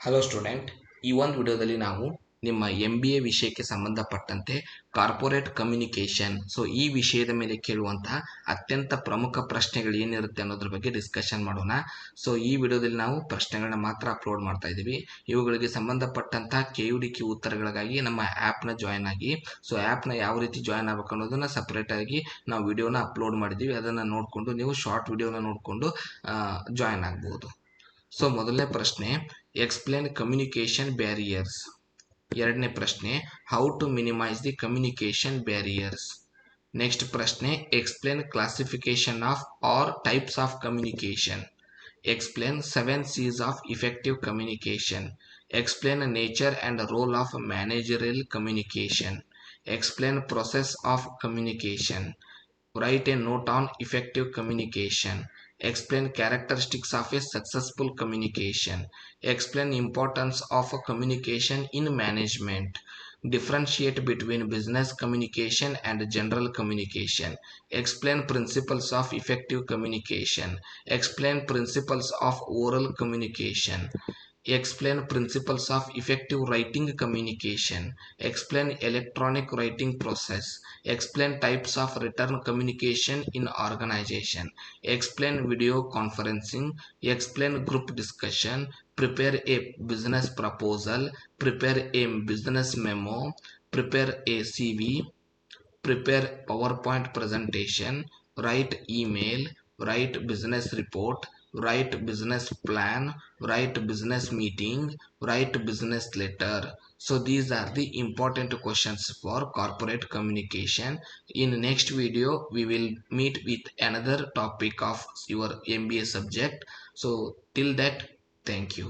Hello student, ಈ ಒಂದು ವಿಡಿಯೋದಲ್ಲಿ ನಾವು ನಿಮ್ಮ MBA ವಿಷಯಕ್ಕೆ ಸಂಬಂಧಪಟ್ಟಂತೆ ಕಾರ್ಪೊರೇಟ್ ಕಮ್ಯುನಿಕೇಷನ್ ಈ ವಿಷಯದ ಮೇಲೆ ಕೇಳುವಂತಹ ಅತ್ಯಂತ ಪ್ರಮುಖ ಪ್ರಶ್ನೆಗಳು ಏನಿರುತ್ತೆ ಅನ್ನೋದ್ರ ಬಗ್ಗೆ ಡಿಸ್ಕಷನ್ ಮಾಡೋಣ. ಈ ವಿಡಿಯೋದಲ್ಲಿ ನಾವು ಪ್ರಶ್ನೆಗಳನ್ನ ಮಾತ್ರ ಅಪ್ಲೋಡ್ ಮಾಡ್ತಾ ಇದ್ದೀವಿ. ಇವುಗಳಿಗೆ ಸಂಬಂಧಪಟ್ಟಂತಹ KUDQ ಉತ್ತರಗಳಿಗಾಗಿ ನಮ್ಮ ಆ್ಯಪ್ನ ಜಾಯ್ನ್ ಆಗಿ. ಆ್ಯಪ್ನ ಯಾವ ರೀತಿ ಜಾಯ್ನ್ ಆಗಬೇಕು ಅನ್ನೋದನ್ನ ಸಪ್ರೇಟ್ ಆಗಿ ನಾವು ವಿಡಿಯೋನ ಅಪ್ಲೋಡ್ ಮಾಡಿದ್ದೀವಿ. ಅದನ್ನು ನೋಡಿಕೊಂಡು ನೀವು ಶಾರ್ಟ್ ವಿಡಿಯೋನ ನೋಡಿಕೊಂಡು ಜಾಯ್ನ್ ಆಗ್ಬೋದು. ಮೊದಲನೇ ಪ್ರಶ್ನೆ, ಎಕ್ಸ್ಪ್ಲೇನ್ ಕಮ್ಯುನಿಕೇಷನ್ ಬ್ಯಾರಿಯರ್ಸ್. ಎರಡನೇ ಪ್ರಶ್ನೆ, how to minimise the communication barriers. Next ಪ್ರಶ್ನೆ, explain classification of or types of communication. Explain 7 C's of effective communication. Explain nature and role of managerial communication. Explain process of communication. Write a note on effective communication. Explain characteristics of a successful communication. Explain importance of communication in management. Differentiate between business communication and general communication. Explain principles of effective communication. Explain principles of oral communication. Explain principles of effective writing communication. Explain electronic writing process. Explain types of written communication in organization. Explain video conferencing. Explain group discussion. Prepare a business proposal. Prepare a business memo. Prepare a CV. Prepare PowerPoint presentation. Write email. Write business report. Write business plan. Write business meeting. Write business letter. These are the important questions for corporate communication. In next video we will meet with another topic of your MBA subject. Till that, thank you.